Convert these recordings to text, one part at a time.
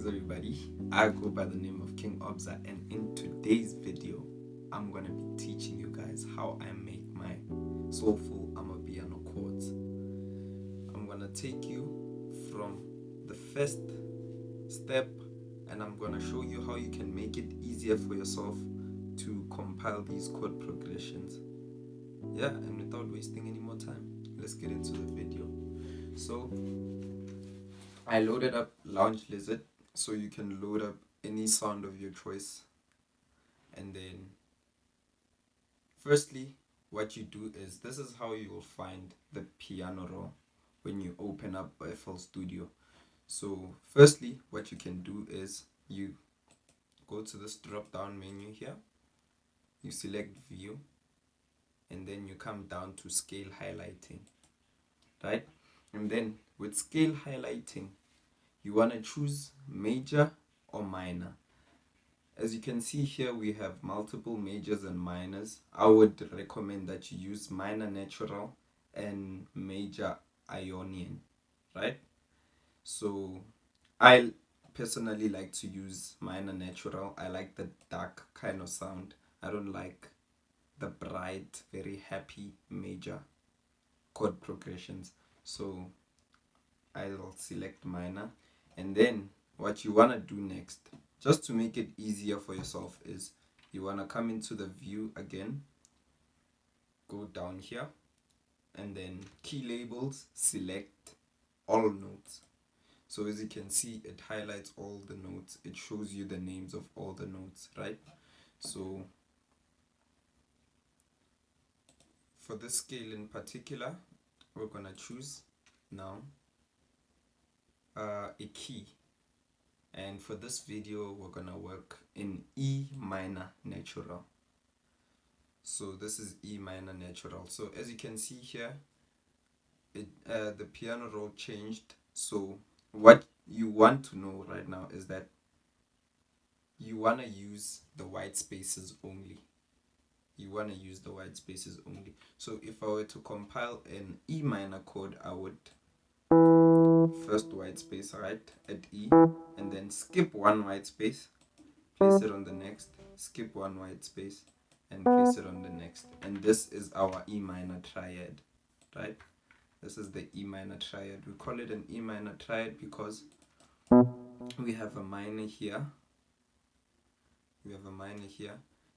Greetings everybody, I go by the name of King Obza, and in today's video I'm going to be teaching you guys how I make my Soulful Amapiano chords. I'm going to take you from the first step and I'm going to show you how you can make it easier for yourself to compile these chord progressions. Yeah, and without wasting any more time, let's get into the video. So I loaded up Lounge Lizard, so you can load up any sound of your choice. And then firstly, what you do is, this is how you will find the piano roll when you open up FL Studio. So firstly, what you can do is you go to this drop down menu here, you select view, and then you come down to scale highlighting, right? And then with scale highlighting, you want to choose major or minor. As you can see here, we have multiple majors and minors. I would recommend that you use minor natural and major Ionian, right? So I personally like to use minor natural. I like the dark kind of sound. I don't like the bright, very happy major chord progressions. So I'll select minor. And then what you want to do next, just to make it easier for yourself, is you want to come into the view again, go down here, and then key labels, select all notes. So as you can see, it highlights all the notes, it shows you the names of all the notes, right? So for this scale in particular, we're going to choose now a key. And for this video, we're gonna work in E minor natural. So this is E minor natural. So as you can see here, the piano roll changed. So what you want to know right now is that you want to use the white spaces only. You want to use the white spaces only. So if I were to compile an E minor chord, I would first white space right at E, and then skip one white space, place it on the next, skip one white space, and place it on the next. And this is our E minor triad, right? This is the E minor triad. We call it an E minor triad because we have a minor here,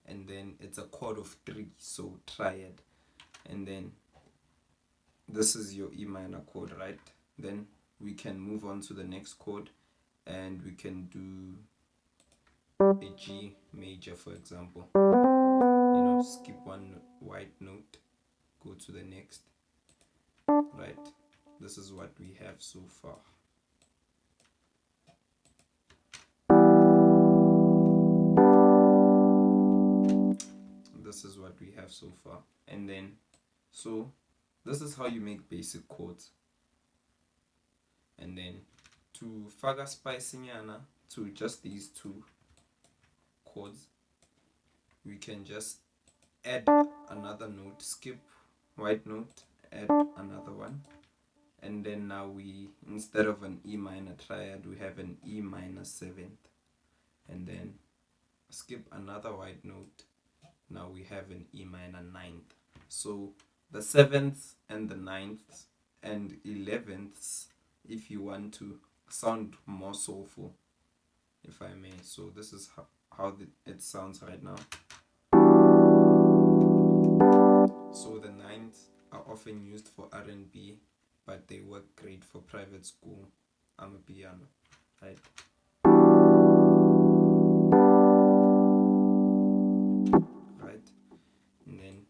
and then it's a chord of 3, so triad. And then this is your E minor chord, right? Then we can move on to the next chord and we can do a G major, for example. Skip one white note, go to the next, right? This is what we have so far. This is what we have so far. And then, so this is how you make basic chords. And then to further spicing to just these two chords, we can just add another note, skip white note, add another one, and then now we, instead of an E minor triad, we have an E minor 7th, and then skip another white note, now we have an E minor 9th. So the 7th and the 9th and 11th, if you want to sound more soulful, if I may. So this is how it sounds right now. So the 9th are often used for R&B, but they work great for private school Amapiano, right? Right, and then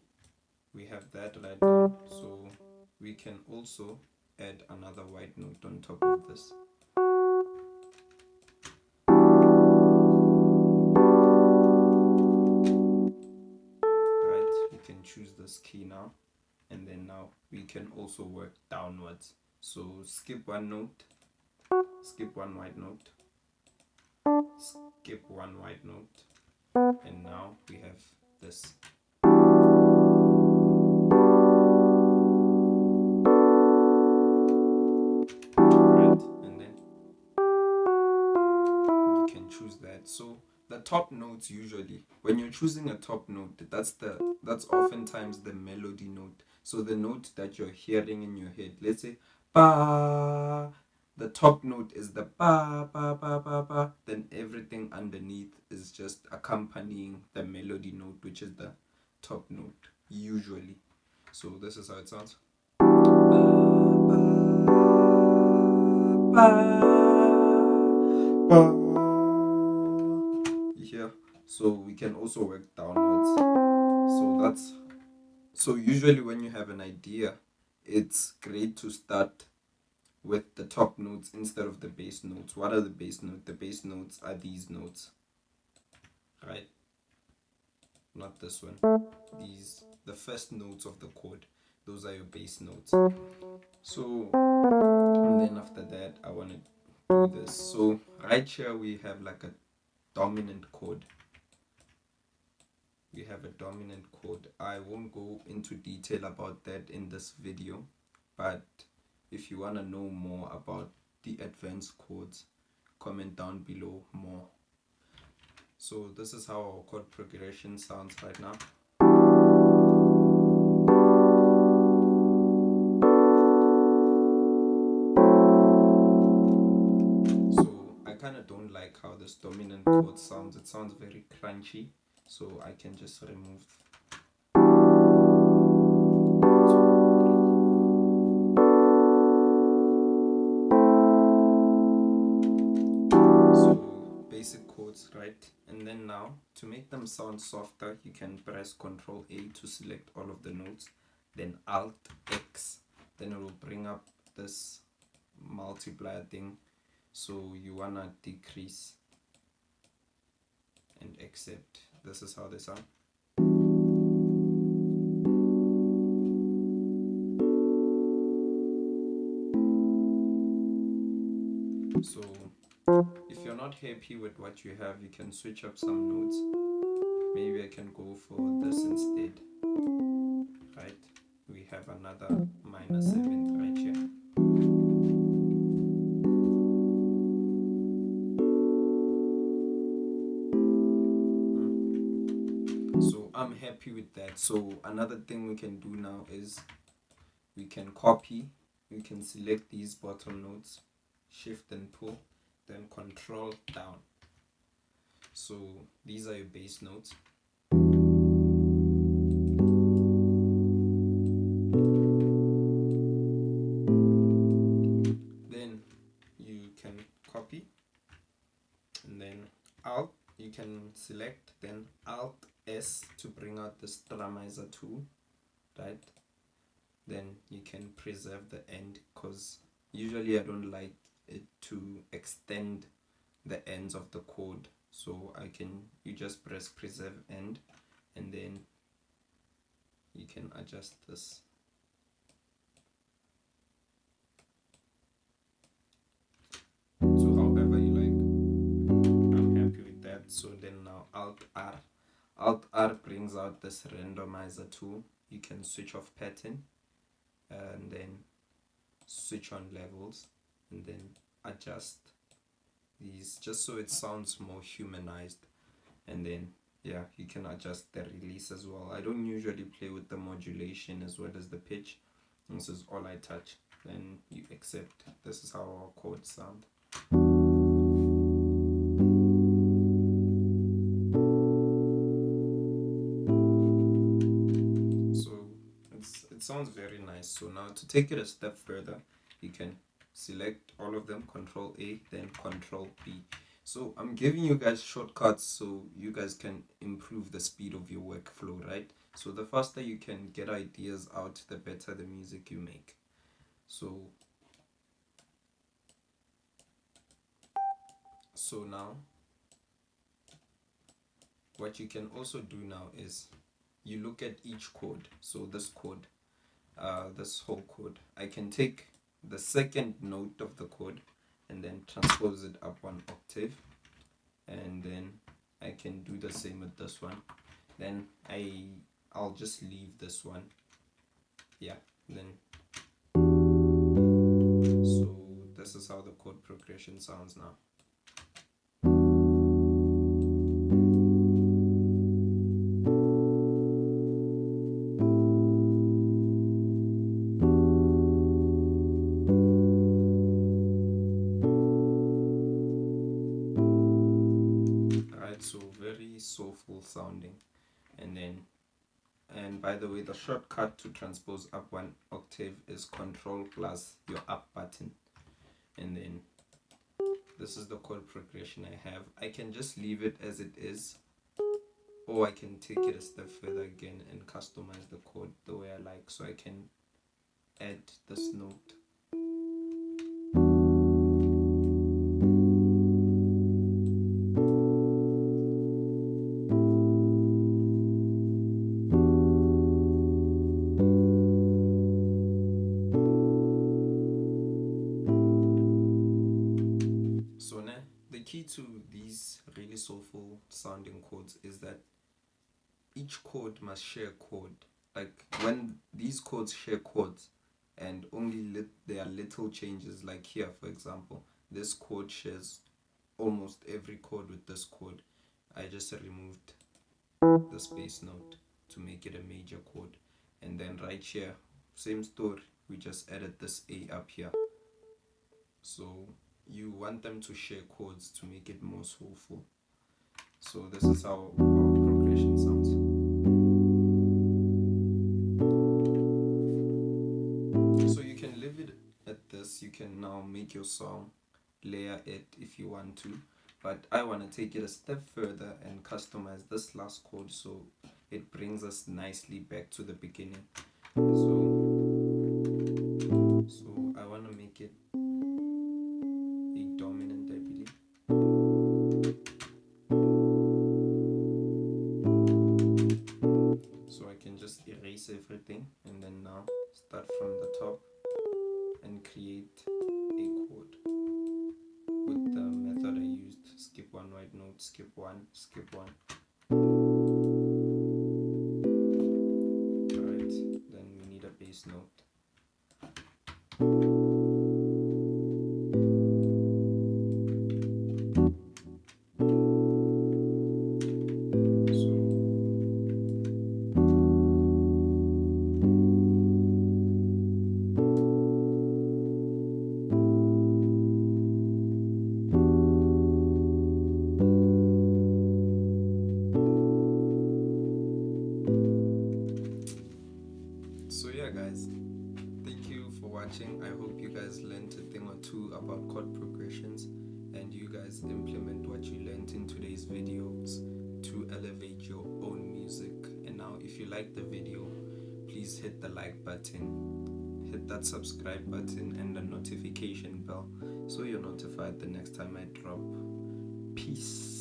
we have that right now. So we can also add another white note on top of this. Right, you can choose this key now, and then now we can also work downwards. So skip one note, skip one white note, skip one white note, and now we have this. Right, and then the top notes, usually when you're choosing a top note, that's oftentimes the melody note. So the note that you're hearing in your head, let's say ba, the top note is the ba ba ba ba ba, then everything underneath is just accompanying the melody note, which is the top note usually. So this is how it sounds. Ba, ba, ba. You hear? So we can also work downwards. So usually when you have an idea, it's great to start with the top notes instead of the bass notes. What are the bass notes? The bass notes are these notes, right? Not this one. These, the first notes of the chord, those are your bass notes. So, and then after that, I want to do this. So right here we have like a dominant chord. We have a dominant chord. I won't go into detail about that in this video, but if you want to know more about the advanced chords, comment down below more. So this is how our chord progression sounds right now. So I kind of don't like how this dominant chord sounds. It sounds very crunchy, so I can just remove. Basic chords, right? And then now to make them sound softer, you can press Ctrl A to select all of the notes, then Alt X, then it will bring up this multiplier thing. So you wanna decrease and accept. This is how they sound. So if you're not happy with what you have, you can switch up some notes. Maybe I can go for this instead, right? We have another minor 7th right here. So I'm happy with that. So another thing we can do now is we can copy, we can select these bottom notes, shift and pull, then control down. So these are your bass notes. Then you can copy, and then Alt, you can select, then Alt S to bring out the strumizer tool, right? Then you can preserve the end, because usually I don't like it to extend the ends of the chord. So you just press preserve end, and then you can adjust this. So however you like. I'm happy with that. So then now Alt R. Alt R brings out this randomizer tool. You can switch off pattern and then switch on levels and then adjust these just so it sounds more humanized. And then yeah, you can adjust the release as well. I don't usually play with the modulation as well as the pitch. This is all I touch. Then you accept. This is how our chords sound. So it sounds very nice. So now to take it a step further, you can select all of them, Control A, then Control B. So I'm giving you guys shortcuts so you guys can improve the speed of your workflow, right? So the faster you can get ideas out, the better the music you make. So now what you can also do now is you look at each chord. So this chord, this whole chord, I can take the second note of the chord and then transpose it up 1 octave, and then I can do the same with this one. Then I'll just leave this one, yeah. Then so this is how the chord progression sounds now. soulful sounding. And by the way, the shortcut to transpose up one octave is Control plus your up button. And then this is the chord progression I have. I can just leave it as it is, or I can take it a step further again and customize the chord the way I like. So I can add this note. So now the key to these really soulful sounding chords is that each chord must share a chord. Like when these chords share chords, and only there are little changes, like here for example, this chord shares almost every chord with this chord. I just removed the space note to make it a major chord, and then right here, same story, we just added this A up here. So you want them to share chords to make it more soulful. So this is how our progression sounds. So you can leave it at this. You can now make your song, layer it if you want to, but I want to take it a step further and customize this last chord so it brings us nicely back to the beginning. So I want to make it a dominant, I believe. So I can just erase everything and then now start from the top and create a chord with the method I used: skip one white note, skip one, skip one. Alright, then we need a bass note. So yeah guys, thank you for watching. I hope you guys learned a thing or two about chord progressions and you guys implement what you learned in today's videos to elevate your own music. And now if you like the video, please hit the like button, hit that subscribe button and the notification bell so you're notified the next time I drop. Peace.